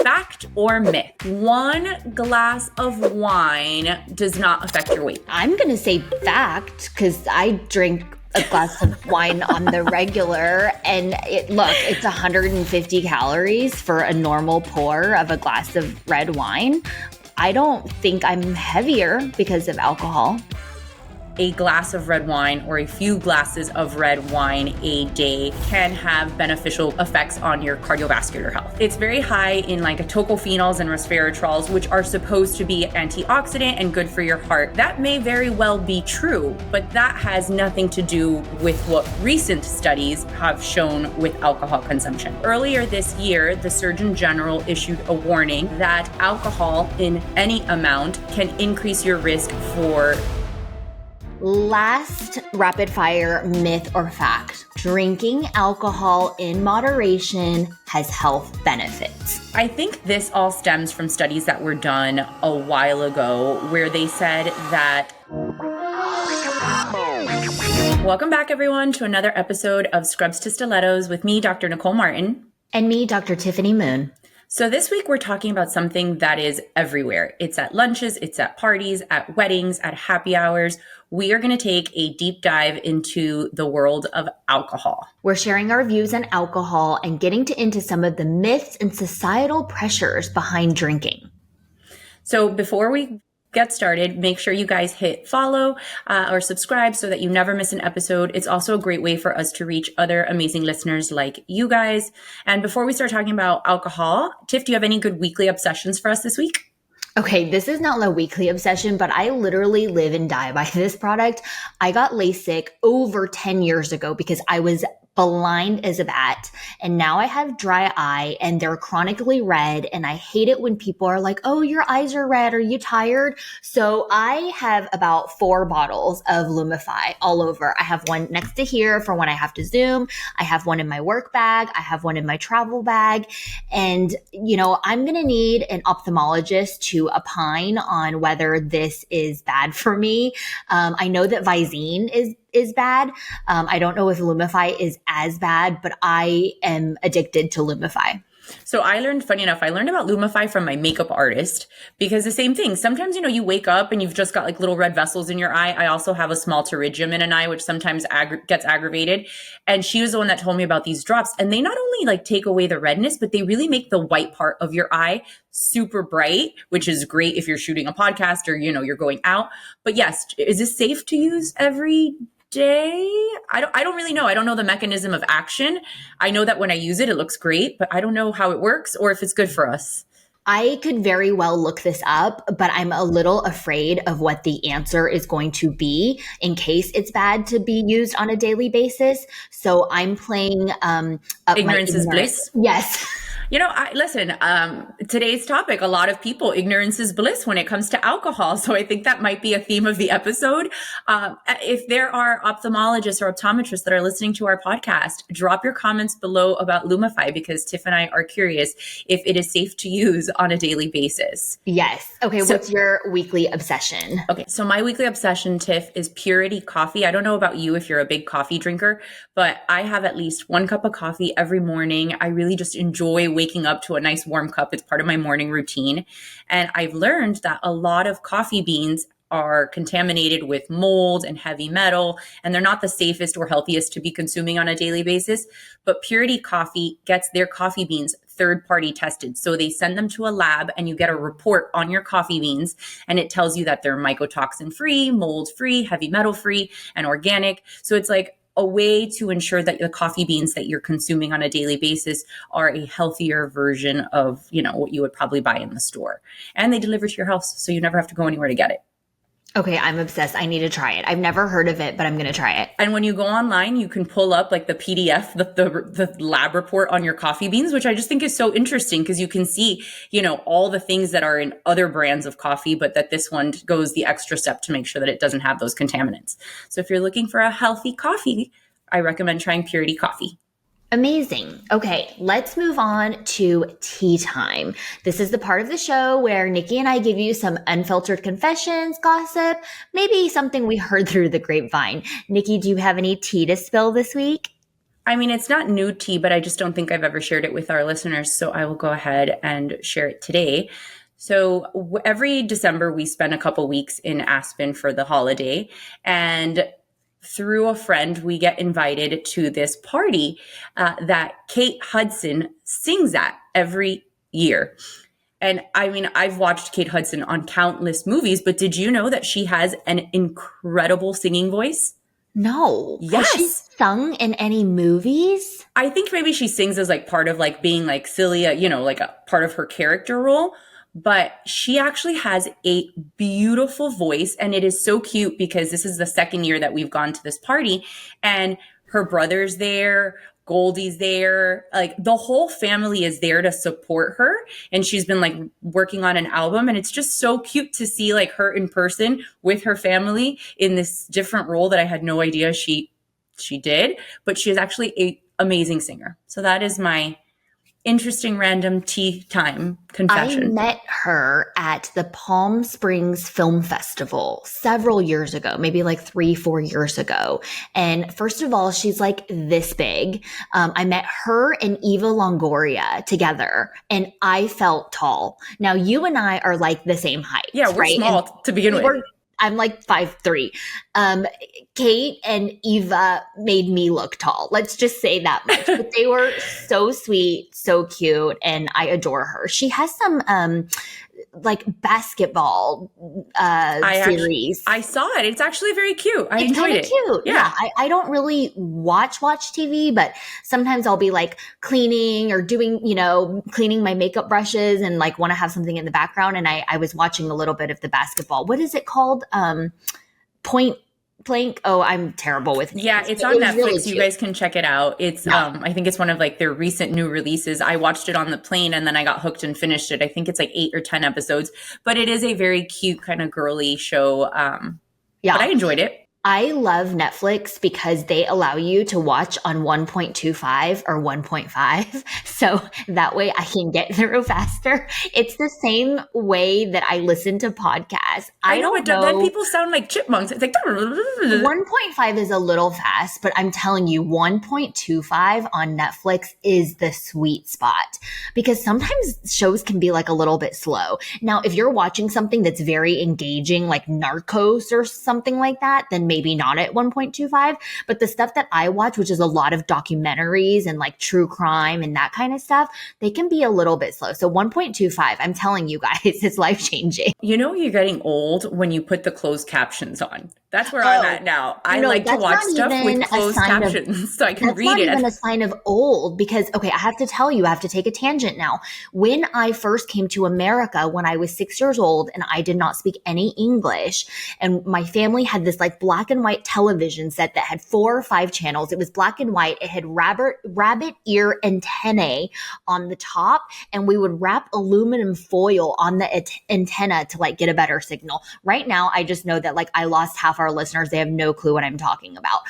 Fact or myth? 1 glass of wine does not affect your weight. I'm going to say fact because I drink a glass of wine on the regular and it's 150 calories for a normal pour of a glass of red wine. I don't think I'm heavier because of alcohol. A glass of red wine or a few glasses of red wine a day can have beneficial effects on your cardiovascular health. It's very high in like tocophenols and resveratrols, which are supposed to be antioxidant and good for your heart. That may very well be true, but that has nothing to do with what recent studies have shown with alcohol consumption. Earlier this year, the Surgeon General issued a warning that alcohol in any amount can increase your risk for. Last rapid fire myth or fact. Drinking alcohol in moderation has health benefits. I think this all stems from studies that were done a while ago where they said that. Welcome back, everyone, to another episode of Scrubs to Stilettos with me, Dr. Nicole Martin. And me, Dr. Tiffany Moon. So this week we're talking about something that is everywhere. It's at lunches, it's at parties, at weddings, at happy hours. We are going to take a deep dive into the world of alcohol. We're sharing our views on alcohol and getting into some of the myths and societal pressures behind drinking. So before we get started, make sure you guys hit follow or subscribe so that you never miss an episode. It's also a great way for us to reach other amazing listeners like you guys. And before we start talking about alcohol, Tiff, do you have any good weekly obsessions for us this week? Okay, this is not a weekly obsession, but I literally live and die by this product. I got LASIK over 10 years ago because I was blind as a bat. And now I have dry eye and they're chronically red. And I hate it when people are like, oh, your eyes are red. Are you tired? So I have about 4 bottles of Lumify all over. I have one next to here for when I have to Zoom. I have one in my work bag. I have one in my travel bag. And, I'm going to need an ophthalmologist to opine on whether this is bad for me. I know that Visine is bad. I don't know if Lumify is as bad, but I am addicted to Lumify. So funny enough, I learned about Lumify from my makeup artist because the same thing. Sometimes, you wake up and you've just got like little red vessels in your eye. I also have a small pterygium in an eye, which sometimes gets aggravated. And she was the one that told me about these drops. And they not only like take away the redness, but they really make the white part of your eye super bright, which is great if you're shooting a podcast or, you're going out. But yes, is this safe to use every day? I don't really know. I don't know the mechanism of action. I know that when I use it, it looks great, but I don't know how it works or if it's good for us. I could very well look this up, but I'm a little afraid of what the answer is going to be in case it's bad to be used on a daily basis. So I'm playing up ignorance is bliss. Yes. Listen, today's topic, a lot of people, ignorance is bliss when it comes to alcohol. So I think that might be a theme of the episode. If there are ophthalmologists or optometrists that are listening to our podcast, drop your comments below about Lumify because Tiff and I are curious if it is safe to use on a daily basis. Yes. Okay. What's your weekly obsession? Okay. So my weekly obsession, Tiff, is Purity coffee. I don't know about you if you're a big coffee drinker, but I have at least 1 cup of coffee every morning. I really just enjoy waking up to a nice warm cup. It's part of my morning routine. And I've learned that a lot of coffee beans are contaminated with mold and heavy metal, and they're not the safest or healthiest to be consuming on a daily basis. But Purity Coffee gets their coffee beans third-party tested. So they send them to a lab and you get a report on your coffee beans and it tells you that they're mycotoxin-free, mold-free, heavy metal-free, and organic. So it's like a way to ensure that the coffee beans that you're consuming on a daily basis are a healthier version of, what you would probably buy in the store. And they deliver to your house, so you never have to go anywhere to get it. Okay, I'm obsessed. I need to try it. I've never heard of it, but I'm going to try it. And when you go online, you can pull up like the PDF, the lab report on your coffee beans, which I just think is so interesting because you can see, all the things that are in other brands of coffee, but that this one goes the extra step to make sure that it doesn't have those contaminants. So if you're looking for a healthy coffee, I recommend trying Purity Coffee. Amazing. Okay, let's move on to tea time. This is the part of the show where Nikki and I give you some unfiltered confessions, gossip, maybe something we heard through the grapevine. Nikki, do you have any tea to spill this week? I mean, it's not new tea, but I just don't think I've ever shared it with our listeners. So I will go ahead and share it today. So every December, we spend a couple weeks in Aspen for the holiday. And through a friend, we get invited to this party that Kate Hudson sings at every year. And I mean, I've watched Kate Hudson on countless movies, but did you know that she has an incredible singing voice? No. Has she Yes. sung in any movies? I think maybe she sings as like part of like being like silly, like a part of her character role. But she actually has a beautiful voice. And it is so cute because this is the second year that we've gone to this party and her brother's there. Goldie's there. Like the whole family is there to support her. And she's been like working on an album. And it's just so cute to see like her in person with her family in this different role that I had no idea she did. But she is actually a amazing singer. So that is my interesting random tea time I confession. met her at the Palm Springs Film Festival several years ago, maybe like 3-4 years ago. And first of all, she's like this big. I met her and Eva Longoria together and I felt tall. Now you and I are like the same height. Yeah, we're right? small to begin with. I'm like 5'3". Kate and Eva made me look tall. Let's just say that much. But they were so sweet, so cute, and I adore her. She has some like basketball series. I saw it. It's actually very cute. I It's enjoyed kind it. of cute. Yeah. Yeah. I don't really watch TV, but sometimes I'll be like cleaning or doing, cleaning my makeup brushes and like want to have something in the background. And I was watching a little bit of the basketball. What is it called? Point Blank. Oh, I'm terrible with names. Yeah, it's But on it was Netflix. really You cute. guys can check it out. It's Yeah. I think it's one of like their recent new releases. I watched it on the plane and then I got hooked and finished it. I think it's like 8 or 10 episodes, but it is a very cute kind of girly show. Yeah. But I enjoyed it. I love Netflix because they allow you to watch on 1.25 or 1.5. So that way I can get through faster. It's the same way that I listen to podcasts. I know, don't but know. then people sound like chipmunks. It's like 1.5 is a little fast, but I'm telling you, 1.25 on Netflix is the sweet spot because sometimes shows can be like a little bit slow. Now, if you're watching something that's very engaging, like Narcos or something like that, then maybe not at 1.25. But the stuff that I watch, which is a lot of documentaries and like true crime and that kind of stuff, they can be a little bit slow. So 1.25, I'm telling you guys, it's life changing. You know, you're getting old when you put the closed captions on. That's where I'm at now. I No, like to that's watch not stuff even with a closed sign of- captions so I can That's read not it. even a sign of old because, okay, I have to tell you, I have to take a tangent now. When I first came to America when I was 6 years old and I did not speak any English, and my family had this like black and white television set that had 4 or 5 channels. It was black and white. It had rabbit ear antennae on the top, and we would wrap aluminum foil on the antenna to like get a better signal. Right now, I just know that like I lost half our listeners. They have no clue what I'm talking about.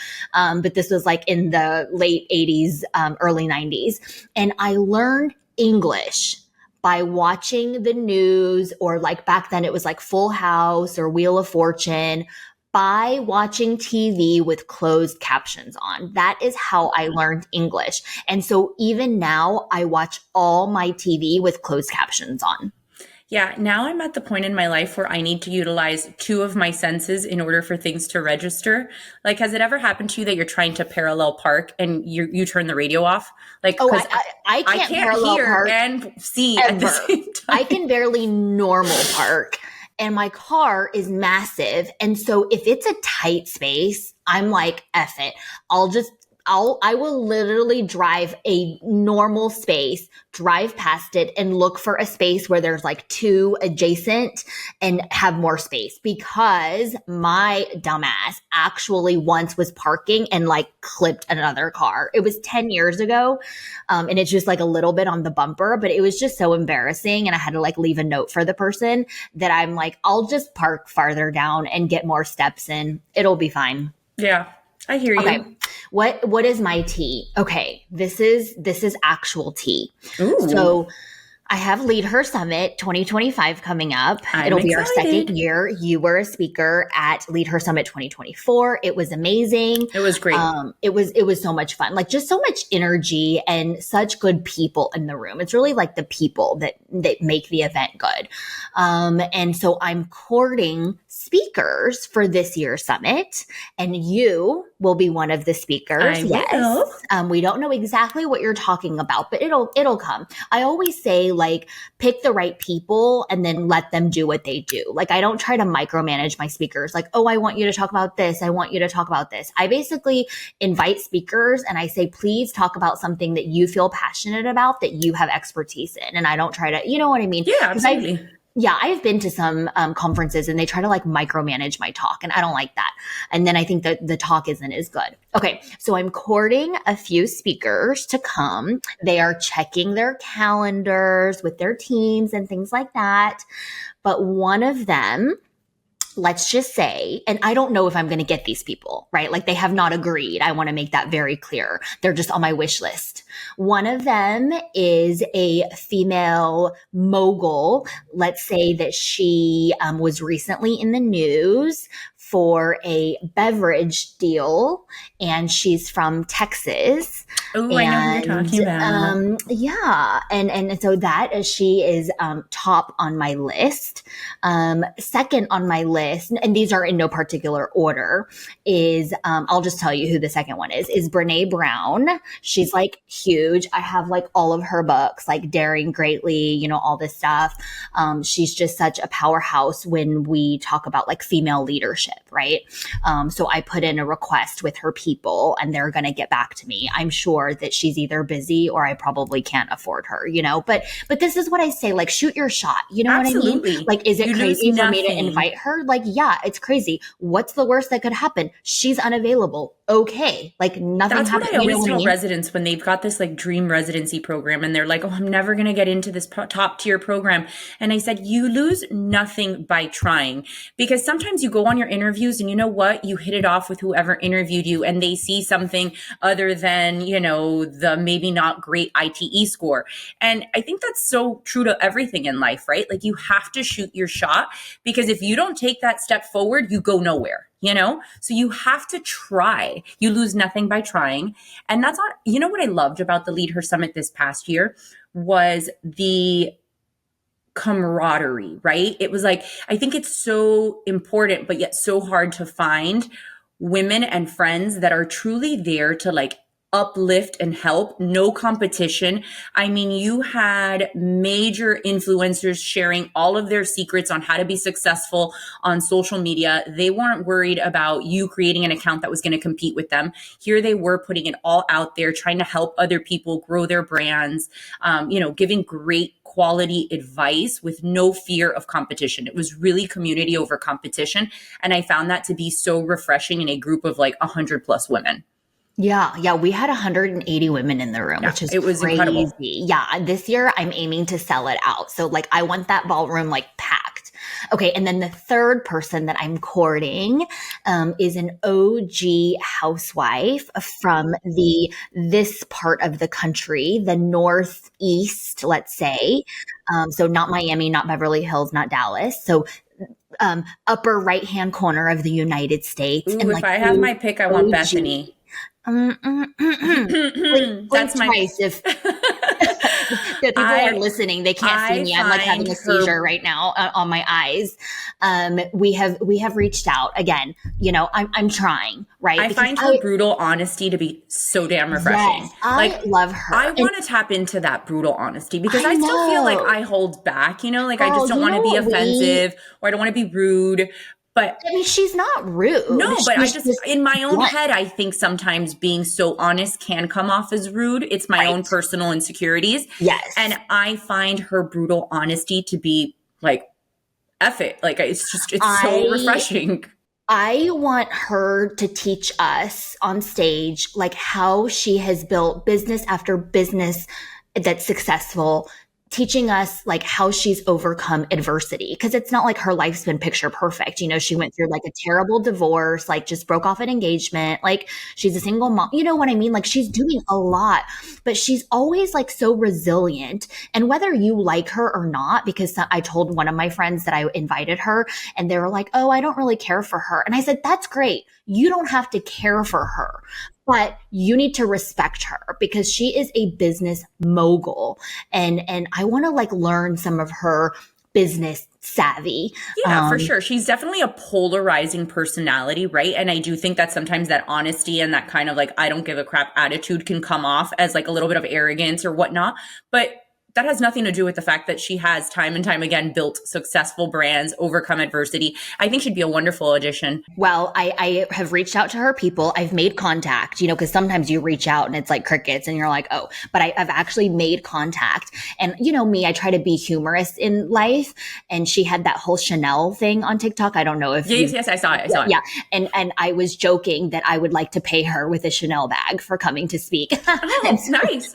But this was like in the late 80s, early 90s. And I learned English by watching the news, or like back then it was like Full House or Wheel of Fortune, by watching TV with closed captions on. That is how I learned English. And so even now I watch all my TV with closed captions on. Yeah, now I'm at the point in my life where I need to utilize 2 of my senses in order for things to register. Like, has it ever happened to you that you're trying to parallel park and you turn the radio off? Like, Oh, 'cause I can't parallel hear park and see at the ever. same time. I can barely normal park, and my car is massive. And so if it's a tight space, I'm like, F it. I will literally drive a normal space, drive past it and look for a space where there's like 2 adjacent and have more space, because my dumbass actually once was parking and like clipped another car. It was 10 years ago. And it's just like a little bit on the bumper, but it was just so embarrassing. And I had to like leave a note for the person that I'm like, I'll just park farther down and get more steps in. It'll be fine. Yeah, I hear you. Okay. What is my tea? Okay, this is actual tea. Ooh. So I have Lead Her Summit 2025 coming up. I'm It'll be our excited. second year. You were a speaker at Lead Her Summit 2024. It was amazing. It was great. It was so much fun. Like just so much energy and such good people in the room. It's really like the people that make the event good. And so I'm courting speakers for this year's summit, and you will be one of the speakers. I Yes. will. We don't know exactly what you're talking about, but it'll come. I always say like pick the right people and then let them do what they do. Like I don't try to micromanage my speakers. Like, oh, I want you to talk about this. I want you to talk about this. I basically invite speakers and I say, please talk about something that you feel passionate about, that you have expertise in. And I don't try to, you know what I mean? Yeah, absolutely. I've been to some conferences and they try to like micromanage my talk, and I don't like that. And then I think that the talk isn't as good. Okay, so I'm courting a few speakers to come. They are checking their calendars with their teams and things like that. But one of them, let's just say, and I don't know if I'm going to get these people, right? Like they have not agreed. I want to make that very clear. They're just on my wish list. One of them is a female mogul. Let's say that she was recently in the news for a beverage deal, and she's from Texas. Oh, I know who you're talking about. Yeah, and so she is top on my list. Second on my list, and these are in no particular order, is I'll just tell you who the second one is Brene Brown. She's like huge. I have like all of her books, like Daring Greatly, you know, all this stuff. She's just such a powerhouse when we talk about like female leadership, right? So I put in a request with her people and they're going to get back to me. I'm sure that she's either busy or I probably can't afford her, you know, but this is what I say, like shoot your shot. You know Absolutely. what I mean? Like, is it You crazy lose for me to nothing. invite her? Like, yeah, it's crazy. What's the worst that could happen? She's unavailable. Okay. Like nothing That's what happened. I You know always what I tell mean? residents when they've got this like dream residency program and they're like, oh, I'm never going to get into this top tier program. And I said, you lose nothing by trying, because sometimes you go on your interviews and you know what? You hit it off with whoever interviewed you and they see something other than, you know, the maybe not great ITE score. And I think that's so true to everything in life, right? Like you have to shoot your shot, because if you don't take that step forward, you go nowhere. You know, so you have to try. You lose nothing by trying. And that's not, you know, what I loved about the Lead Her Summit this past year was the camaraderie, right? It was like, I think it's so important, but yet so hard to find women and friends that are truly there to like uplift and help. No competition. I mean, you had major influencers sharing all of their secrets on how to be successful on social media. They weren't worried about you creating an account that was going to compete with them. Here they were putting it all out there, trying to help other people grow their brands, you know, giving great quality advice with no fear of competition. It was really community over competition. And I found that to be so refreshing in a group of like 100 plus women. Yeah, we had 180 women in the room, Yeah, which is it was crazy. incredible. Yeah, this year I'm aiming to sell it out. So like I want that ballroom like packed. Okay, and then the third person that I'm courting is an OG housewife from this part of the country, the Northeast, let's say. So not Miami, not Beverly Hills, not Dallas. So upper right hand corner of the United States. Ooh, And if like I have my pick, I want OG. Bethany. Blink That's my twice if the people are listening. They can't see I me. I'm like having a find seizure her right now on my eyes. We have reached out again. You know, I'm trying, right? I Because find her brutal honesty to be so damn refreshing. yes, I Like love her. I And want to tap into that brutal honesty, because I I still feel like know, I hold back, you know, like I girl. just don't You want know to be what offensive or I don't want to be rude. But I mean, she's not rude. no, but I She's just, just in my own blunt. head, I think sometimes being so honest can come off as rude. It's my own Right. personal insecurities. Yes. And I find her brutal honesty to be like, F it. Like, it's so refreshing. I want her to teach us on stage, like how she has built business after business that's successful, teaching us like how she's overcome adversity. Because it's not like her life's been picture perfect. You know, she went through like a terrible divorce, like just broke off an engagement. Like she's a single mom. You know what I mean? Like she's doing a lot, but she's always like so resilient. And whether you like her or not, because I told one of my friends that I invited her and they were like, oh, I don't really care for her. And I said, that's great. You don't have to care for her, but you need to respect her because she is a business mogul. And I want to like learn some of her business savvy. Yeah, for sure. She's definitely a polarizing personality, right? And I do think that sometimes that honesty and that kind of like, I don't give a crap attitude can come off as like a little bit of arrogance or whatnot. But that has nothing to do with the fact that she has time and time again built successful brands, overcome adversity. I think she'd be a wonderful addition. Well, I have reached out to her people. I've made contact, you know, because sometimes you reach out and it's like crickets and you're like, oh, but I've actually made contact. And you know me, I try to be humorous in life. And she had that whole Chanel thing on TikTok. I don't know if yes, I saw it. I saw it. Yeah. And I was joking that I would like to pay her with a Chanel bag for coming to speak. Oh, so, nice.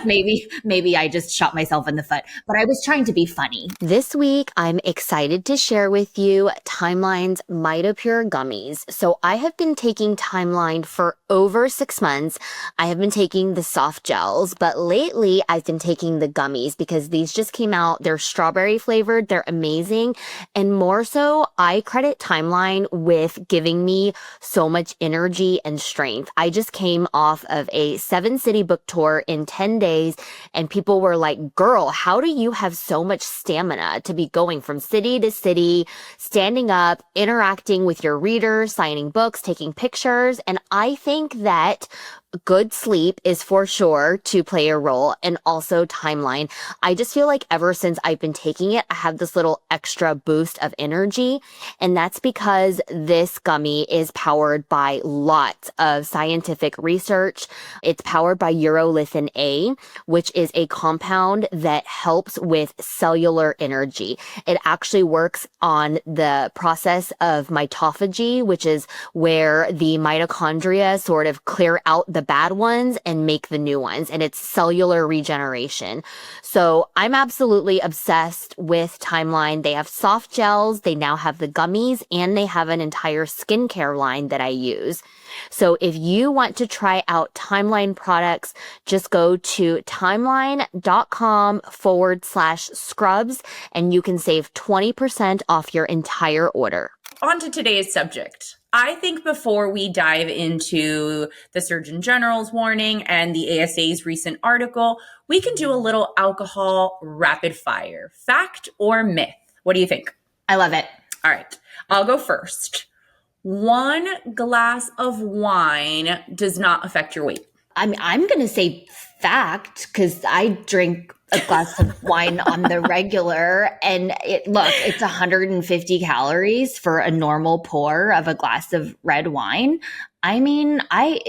maybe I just shot myself in the foot, but I was trying to be funny. This week, I'm excited to share with you Timeline's MitoPure gummies. So I have been taking Timeline for over 6 months. I have been taking the soft gels, but lately I've been taking the gummies because these just came out. They're strawberry flavored. They're amazing. And more so, I credit Timeline with giving me so much energy and strength. I just came off of a 7-city book tour in 10 days and people were like, girl, how do you have so much stamina to be going from city to city, standing up, interacting with your readers, signing books, taking pictures? And I think that good sleep is for sure to play a role, and also Timeline. I just feel like ever since I've been taking it, I have this little extra boost of energy, and that's because this gummy is powered by lots of scientific research. It's powered by urolithin A, which is a compound that helps with cellular energy. It actually works on the process of mitophagy, which is where the mitochondria sort of clear out the bad ones and make the new ones, and it's cellular regeneration. So I'm absolutely obsessed with Timeline. They have soft gels, they now have the gummies, and they have an entire skincare line that I use. So if you want to try out Timeline products, just go to timeline.com/scrubs and you can save 20% off your entire order. On to today's subject. I think before we dive into the Surgeon General's warning and the ASA's recent article, we can do a little alcohol rapid fire. Fact or myth? What do you think? I love it. All right, I'll go first. 1 glass of wine does not affect your weight. I'm going to say fact because I drink a glass of wine on the regular, and it's 150 calories for a normal pour of a glass of red wine. I mean, I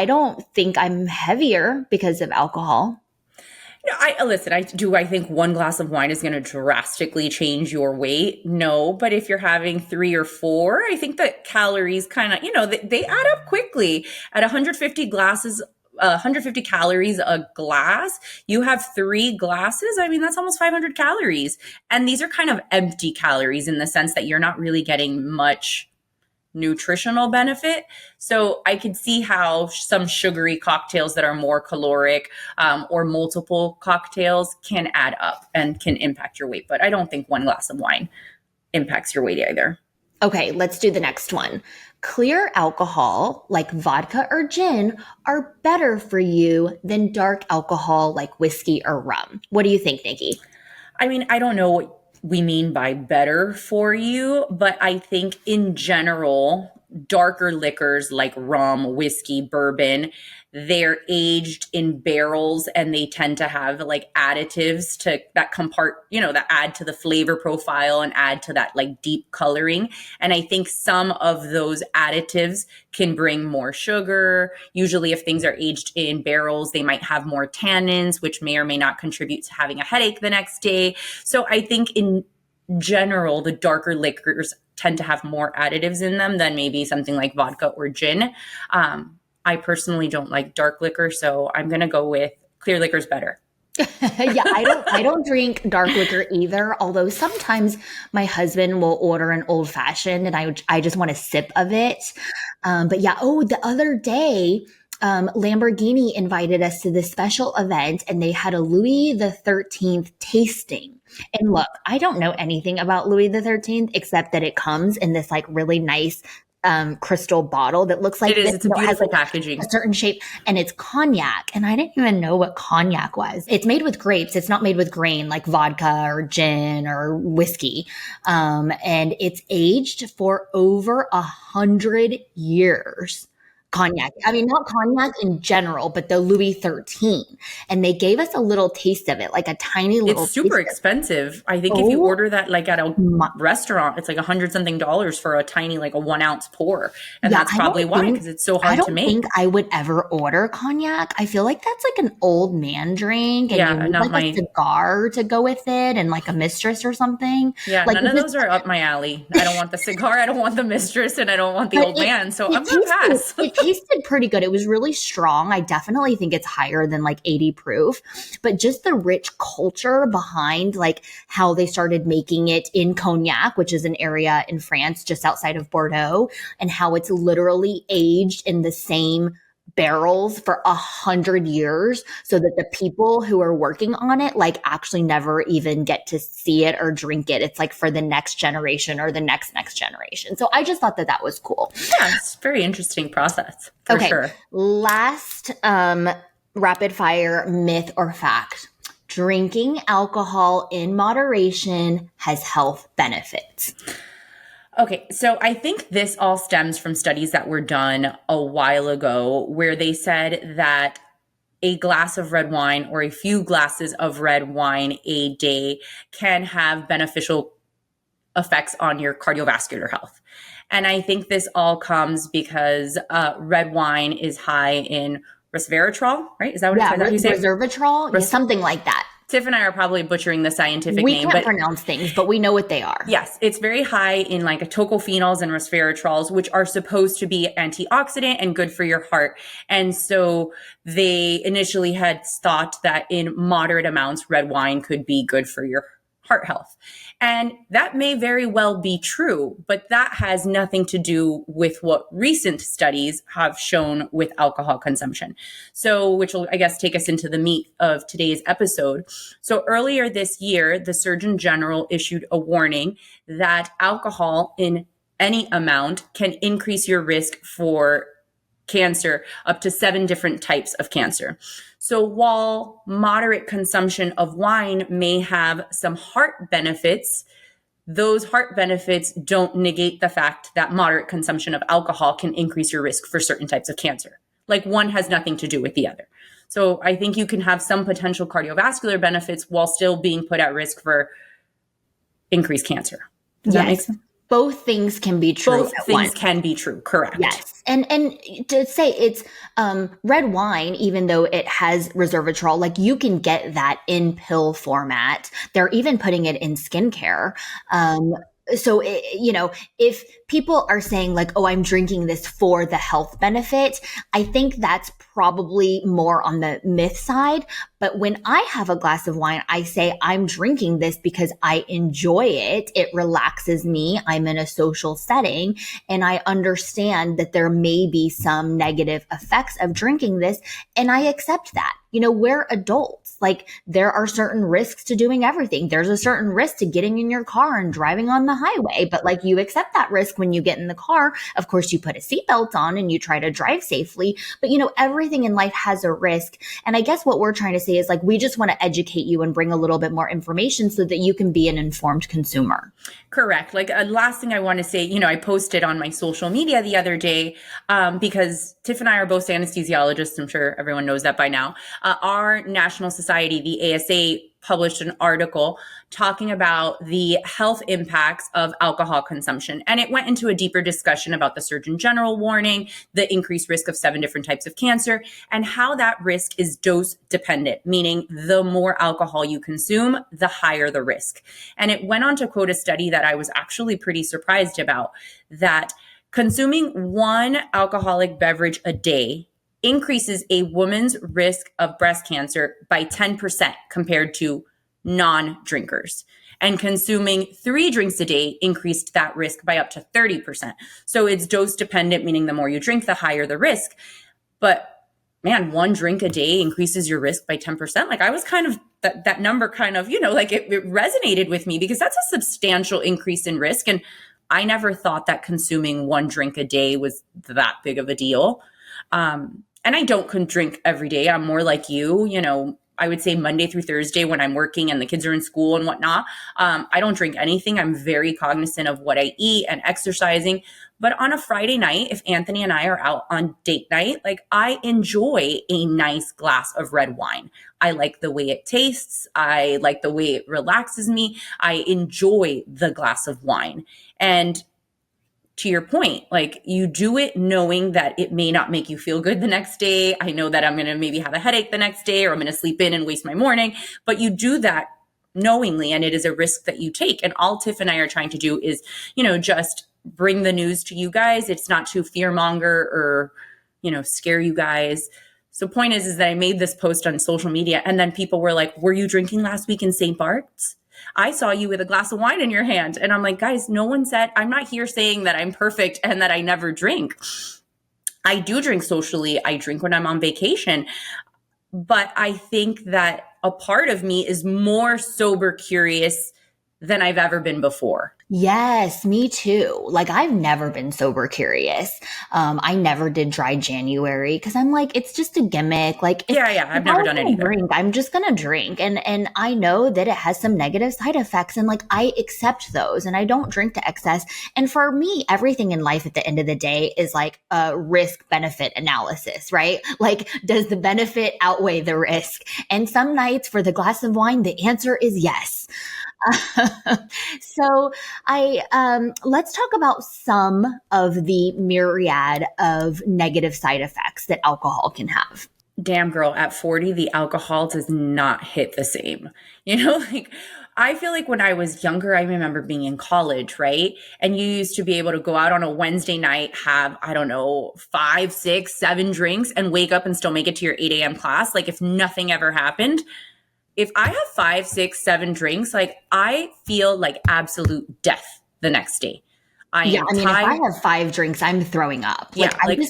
don't think I'm heavier because of alcohol. No, I think 1 glass of wine is going to drastically change your weight? No, but if you're having 3 or 4, I think that calories kind of, they add up quickly. At 150 calories a glass, you have 3 glasses. I mean, that's almost 500 calories. And these are kind of empty calories in the sense that you're not really getting much nutritional benefit. So I could see how some sugary cocktails that are more caloric or multiple cocktails can add up and can impact your weight. But I don't think 1 glass of wine impacts your weight either. Okay, let's do the next one. Clear alcohol like vodka or gin are better for you than dark alcohol like whiskey or rum. What do you think, Nikki? I mean, I don't know what we mean by better for you, but I think in general, darker liquors like rum, whiskey, bourbon, they're aged in barrels and they tend to have like additives that add to the flavor profile and add to that like deep coloring. And I think some of those additives can bring more sugar. Usually if things are aged in barrels, they might have more tannins, which may or may not contribute to having a headache the next day. So I think in general, the darker liquors tend to have more additives in them than maybe something like vodka or gin. I personally don't like dark liquor, so I'm going to go with clear liquor's better. Yeah, I don't drink dark liquor either, although sometimes my husband will order an old fashioned and I just want a sip of it. But yeah, oh, the other day, Lamborghini invited us to this special event and they had a Louis the 13th tasting. And look, I don't know anything about Louis the 13th except that it comes in this like really nice crystal bottle that looks like It is. this, It's a has beautiful like a packaging. certain shape, and it's cognac. And I didn't even know what cognac was. It's made with grapes. It's not made with grain like vodka or gin or whiskey. And it's aged for over 100 years. Cognac. I mean, not cognac in general, but the Louis 13. And they gave us a little taste of it, like a tiny It's little super taste of it. expensive. I think if you Oh order that like at a my, restaurant, it's like $100 something for a tiny, like a 1 ounce pour. And yeah, that's probably why, because it's so I hard to don't think make. I would ever order cognac. I feel like that's like an old man drink and you Yeah, need not like a my, cigar to go with it and like a mistress or something. yeah, Like none is of this, those are up my alley. I don't want the cigar, I don't want the mistress, and I don't want the but old man. So it I'm going to tasted pass. it tasted pretty good. It was really strong. I definitely think it's higher than like 80 proof, but just the rich culture behind like how they started making it in Cognac, which is an area in France just outside of Bordeaux, and how it's literally aged in the same barrels for 100 years so that the people who are working on it like actually never even get to see it or drink it. It's like for the next generation or the next generation. So I just thought that that was cool. Yeah, it's a very interesting process for Okay, sure. last rapid fire myth or fact. Drinking alcohol in moderation has health benefits. Okay, so I think this all stems from studies that were done a while ago where they said that a glass of red wine or a few glasses of red wine a day can have beneficial effects on your cardiovascular health. And I think this all comes because red wine is high in resveratrol, right? Is that what it's? Yeah, Is that how you say it? resveratrol, yeah, Res- something like that. Tiff and I are probably butchering the scientific We name, can't but pronounce things, but we know what they are. yes, it's very high in like tocophenols and resveratrols, which are supposed to be antioxidant and good for your heart. And so they initially had thought that in moderate amounts, red wine could be good for your heart health. And that may very well be true, but that has nothing to do with what recent studies have shown with alcohol consumption. So, which will, I guess, take us into the meat of today's episode. So earlier this year, the Surgeon General issued a warning that alcohol in any amount can increase your risk for cancer, up to 7 different types of cancer. So while moderate consumption of wine may have some heart benefits, those heart benefits don't negate the fact that moderate consumption of alcohol can increase your risk for certain types of cancer. Like one has nothing to do with the other. So I think you can have some potential cardiovascular benefits while still being put at risk for increased cancer. Does that make Yes. sense? Both things can be true Both at things once. can be true, correct. Yes. And to say it's red wine, even though it has resveratrol, like you can get that in pill format. They're even putting it in skincare. So if people are saying like, oh, I'm drinking this for the health benefit, I think that's probably more on the myth side. But when I have a glass of wine, I say I'm drinking this because I enjoy it. It relaxes me. I'm in a social setting and I understand that there may be some negative effects of drinking this. And I accept that. You know, we're adults. Like there are certain risks to doing everything. There's a certain risk to getting in your car and driving on the highway, but like you accept that risk when you get in the car. Of course, you put a seatbelt on and you try to drive safely, but you know, everything in life has a risk. And I guess what we're trying to say is like, we just want to educate you and bring a little bit more information so that you can be an informed consumer. Correct. Like last thing I want to say, I posted on my social media the other day because Tiff and I are both anesthesiologists. I'm sure everyone knows that by now. Our national society, the ASA, published an article talking about the health impacts of alcohol consumption. And it went into a deeper discussion about the Surgeon General warning, the increased risk of 7 different types of cancer, and how that risk is dose dependent, meaning the more alcohol you consume, the higher the risk. And it went on to quote a study that I was actually pretty surprised about, that consuming one alcoholic beverage a day increases a woman's risk of breast cancer by 10% compared to non-drinkers. And consuming 3 drinks a day increased that risk by up to 30%. So it's dose dependent, meaning the more you drink, the higher the risk. But man, 1 drink a day increases your risk by 10%. Like I was kind of, that number kind of, like it resonated with me because that's a substantial increase in risk. And I never thought that consuming 1 drink a day was that big of a deal. And I don't drink every day. I'm more like you, I would say Monday through Thursday when I'm working and the kids are in school and whatnot. I don't drink anything. I'm very cognizant of what I eat and exercising. But on a Friday night, if Anthony and I are out on date night, like I enjoy a nice glass of red wine. I like the way it tastes. I like the way it relaxes me. I enjoy the glass of wine. And to your point, like you do it knowing that it may not make you feel good the next day. I know that I'm going to maybe have a headache the next day or I'm going to sleep in and waste my morning, but you do that knowingly and it is a risk that you take. And all Tiff and I are trying to do is, just bring the news to you guys. It's not to fearmonger or, scare you guys. So point is that I made this post on social media and then people were like, were you drinking last week in St. Bart's? I saw you with a glass of wine in your hand. And I'm like, guys, no one said, I'm not here saying that I'm perfect and that I never drink. I do drink socially. I drink when I'm on vacation. But I think that a part of me is more sober curious than I've ever been before. Yes, me too. Like I've never been sober curious. I never did dry January because I'm like, it's just a gimmick. Like, I've never done it either. Drink, I'm just gonna drink, and I know that it has some negative side effects, and like I accept those, and I don't drink to excess. And for me, everything in life at the end of the day is like a risk benefit analysis, right? Like, does the benefit outweigh the risk? And some nights for the glass of wine, the answer is yes. So let's talk about some of the myriad of negative side effects that alcohol can have. Damn girl, at 40, the alcohol does not hit the same. Like I feel like when I was younger, I remember being in college, right? And you used to be able to go out on a Wednesday night, have, 5, 6, 7 drinks and wake up and still make it to your 8 a.m. class. Like if nothing ever happened. If I have 5, 6, 7 drinks, like I feel like absolute death the next day. If I have 5 drinks, I'm throwing up.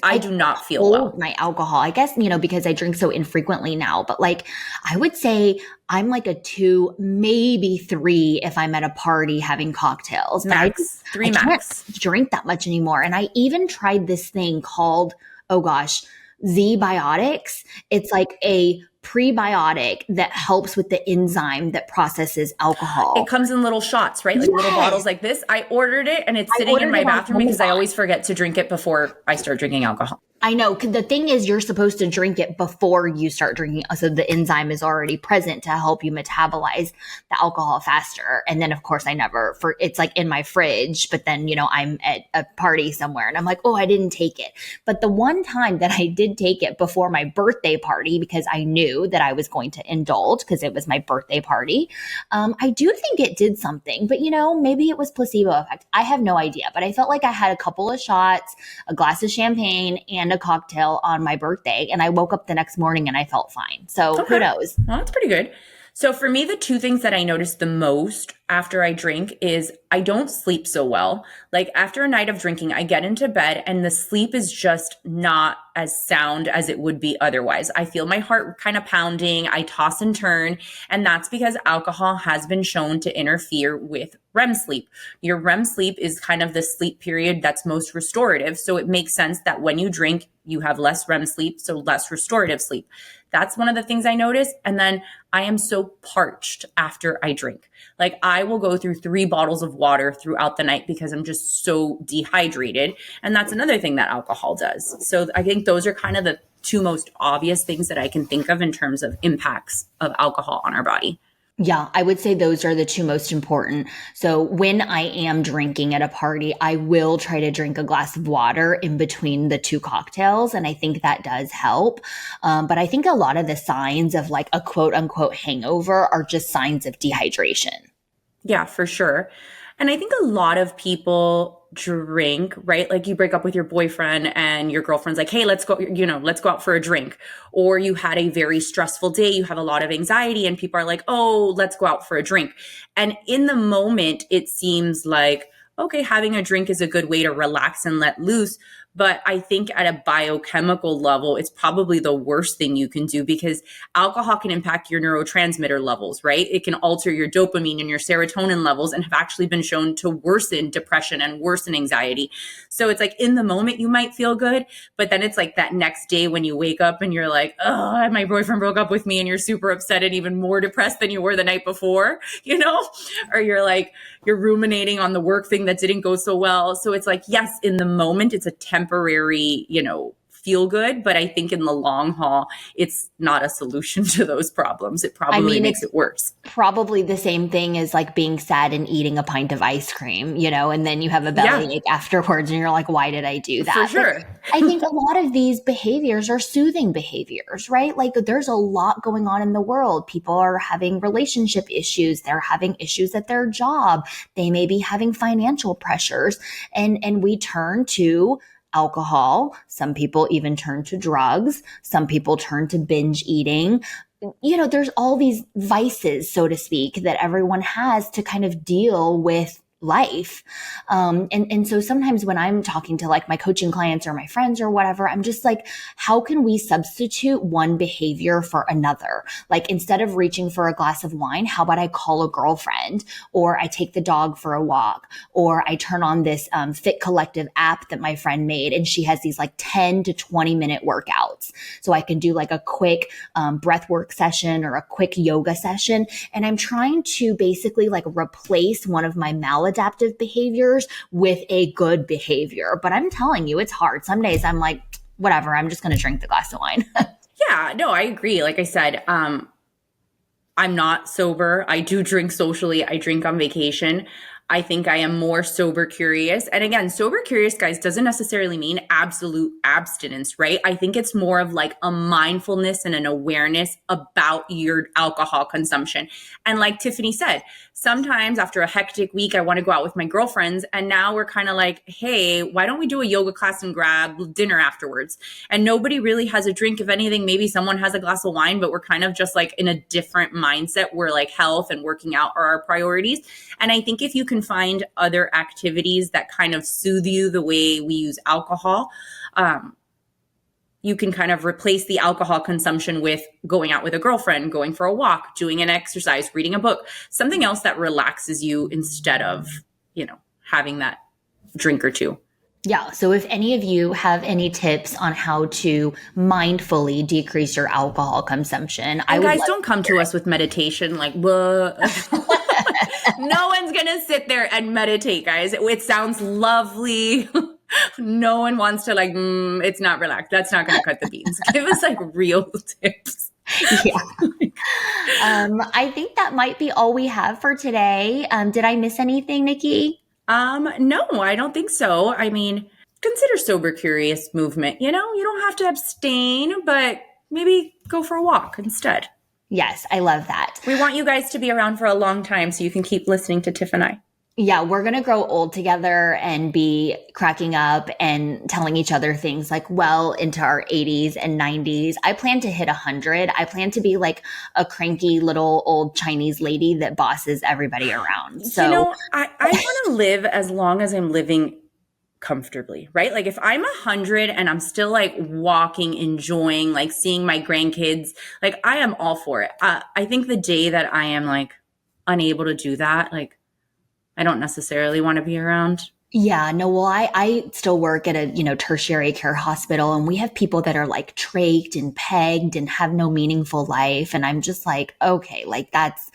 I do not feel well. My alcohol, I guess, because I drink so infrequently now, but like I would say I'm like a 2, maybe 3 if I'm at a party having cocktails. Max, 3 max. Can't drink that much anymore. And I even tried this thing called, Z-Biotics. It's like a prebiotic that helps with the enzyme that processes alcohol. It comes in little shots, right? Like little bottles like this. I ordered it and it's sitting in my bathroom because I always forget to drink it before I start drinking alcohol. I know. The thing is, you're supposed to drink it before you start drinking. So the enzyme is already present to help you metabolize the alcohol faster. And then, of course, it's like in my fridge, but then, I'm at a party somewhere and I'm like, I didn't take it. But the one time that I did take it before my birthday party, because I knew that I was going to indulge because it was my birthday party, I do think it did something. But, maybe it was placebo effect. I have no idea. But I felt like I had a couple of shots, a glass of champagne, and a cocktail on my birthday, and I woke up the next morning and I felt fine. So Who knows? Well, that's pretty good. So for me, the 2 things that I notice the most after I drink is I don't sleep so well. Like after a night of drinking, I get into bed and the sleep is just not as sound as it would be otherwise. I feel my heart kind of pounding. I toss and turn. And that's because alcohol has been shown to interfere with REM sleep. Your REM sleep is kind of the sleep period that's most restorative. So it makes sense that when you drink, you have less REM sleep, so less restorative sleep. That's one of the things I notice. And then I am so parched after I drink. Like I will go through 3 bottles of water throughout the night because I'm just so dehydrated. And that's another thing that alcohol does. So I think those are kind of the 2 most obvious things that I can think of in terms of impacts of alcohol on our body. Yeah, I would say those are the 2 most important. So when I am drinking at a party, I will try to drink a glass of water in between the 2 cocktails. And I think that does help. But I think a lot of the signs of like a quote unquote hangover are just signs of dehydration. Yeah, for sure. And I think a lot of people drink, right? Like you break up with your boyfriend and your girlfriend's like, hey, let's go, let's go out for a drink. Or you had a very stressful day, you have a lot of anxiety, and people are like, oh, let's go out for a drink. And in the moment, it seems like, okay, having a drink is a good way to relax and let loose. But I think at a biochemical level, it's probably the worst thing you can do because alcohol can impact your neurotransmitter levels, right? It can alter your dopamine and your serotonin levels and have actually been shown to worsen depression and worsen anxiety. So it's like in the moment, you might feel good, but then it's like that next day when you wake up and you're like, oh, my boyfriend broke up with me, and you're super upset and even more depressed than you were the night before, or you're like, you're ruminating on the work thing that didn't go so well. So it's like, yes, in the moment, it's a temporary, feel good, but I think in the long haul, it's not a solution to those problems. It probably makes it worse. Probably the same thing as like being sad and eating a pint of ice cream, and then you have a bellyache afterwards and you're like, why did I do that? For sure. But I think a lot of these behaviors are soothing behaviors, right? Like there's a lot going on in the world. People are having relationship issues. They're having issues at their job. They may be having financial pressures, and we turn to alcohol. Some people even turn to drugs. Some people turn to binge eating. There's all these vices, so to speak, that everyone has to kind of deal with life. And so sometimes when I'm talking to like my coaching clients or my friends or whatever, I'm just like, how can we substitute one behavior for another? Like instead of reaching for a glass of wine, how about I call a girlfriend, or I take the dog for a walk, or I turn on this Fit Collective app that my friend made, and she has these like 10 to 20 minute workouts. So I can do like a quick breath work session or a quick yoga session. And I'm trying to basically like replace one of my maladaptive behaviors with a good behavior. But I'm telling you, it's hard. Some days I'm like, whatever, I'm just going to drink the glass of wine. Yeah, no, I agree. Like I said, I'm not sober. I do drink socially. I drink on vacation. I think I am more sober curious. And again, sober curious, guys, doesn't necessarily mean absolute abstinence, right? I think it's more of like a mindfulness and an awareness about your alcohol consumption. And like Tiffany said, sometimes after a hectic week, I want to go out with my girlfriends. And now we're kind of like, hey, why don't we do a yoga class and grab dinner afterwards? And nobody really has a drink. If anything, maybe someone has a glass of wine, but we're kind of just like in a different mindset where like health and working out are our priorities. And I think if you can find other activities that kind of soothe you the way we use alcohol, you can kind of replace the alcohol consumption with going out with a girlfriend, going for a walk, doing an exercise, reading a book, something else that relaxes you instead of, having that drink or two. Yeah. So if any of you have any tips on how to mindfully decrease your alcohol consumption, and guys, don't come to us with meditation like, what? No one's going to sit there and meditate, guys. It sounds lovely. No one wants to like, it's not relaxed. That's not going to cut the beans. Give us like real tips. Yeah. I think that might be all we have for today. Did I miss anything, Nikki? No, I don't think so. I mean, consider sober curious movement. You don't have to abstain, but maybe go for a walk instead. Yes, I love that. We want you guys to be around for a long time so you can keep listening to Tiff and I. Yeah, we're going to grow old together and be cracking up and telling each other things like well into our 80s and 90s. I plan to hit 100. I plan to be like a cranky little old Chinese lady that bosses everybody around. So, I want to live as long as I'm living comfortably, right? Like if I'm 100 and I'm still like walking, enjoying, like seeing my grandkids, like I am all for it. I think the day that I am like unable to do that, like I don't necessarily want to be around. Yeah, no, well, I still work at a, tertiary care hospital, and we have people that are like trached and pegged and have no meaningful life. And I'm just like, okay, like that's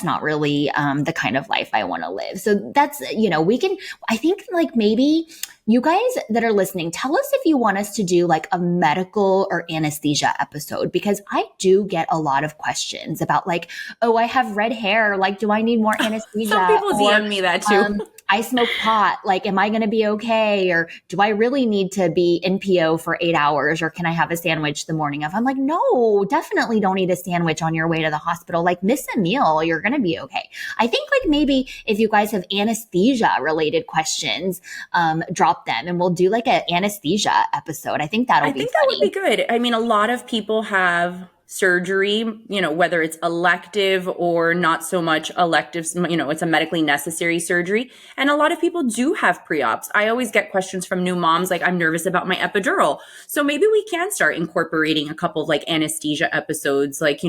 not really, the kind of life I want to live. So that's, I think like maybe you guys that are listening, tell us if you want us to do like a medical or anesthesia episode, because I do get a lot of questions about like, oh, I have red hair. Like, do I need more anesthesia? Some people DM me that too. I smoke pot. Like, am I going to be okay? Or do I really need to be NPO for 8 hours? Or can I have a sandwich the morning of? I'm like, no, definitely don't eat a sandwich on your way to the hospital. Like, miss a meal. You're going to be okay. I think like maybe if you guys have anesthesia related questions, drop them and we'll do like an anesthesia episode. I think that'll I be think that would funny. be good. I mean, a lot of people have surgery, whether it's elective or not so much elective, it's a medically necessary surgery. And a lot of people do have pre-ops. I always get questions from new moms like, I'm nervous about my epidural. So maybe we can start incorporating a couple of like anesthesia episodes, like,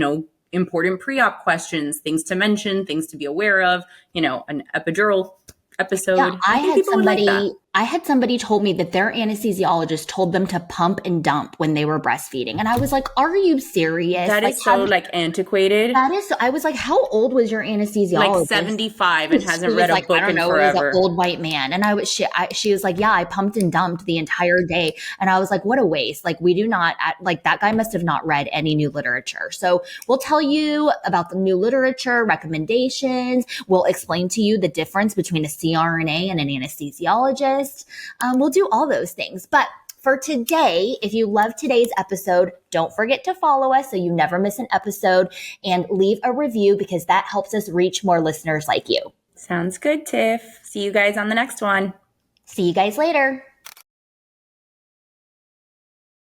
important pre-op questions, things to mention, things to be aware of, an epidural Yeah, episode. I think people would like that. I had somebody told me that their anesthesiologist told them to pump and dump when they were breastfeeding. And I was like, are you serious? That like, is so like antiquated. that is, I was like, how old was your anesthesiologist? Like 75 and hasn't She read was a like, book I don't in know, it was an forever. old white man. And she was like, yeah, I pumped and dumped the entire day. And I was like, what a waste. Like, we do not, like, that guy must have not read any new literature. So we'll tell you about the new literature, recommendations. We'll explain to you the difference between a CRNA and an anesthesiologist. We'll do all those things. But for today, if you love today's episode, don't forget to follow us so you never miss an episode and leave a review because that helps us reach more listeners like you. Sounds good, Tiff. See you guys on the next one. See you guys later.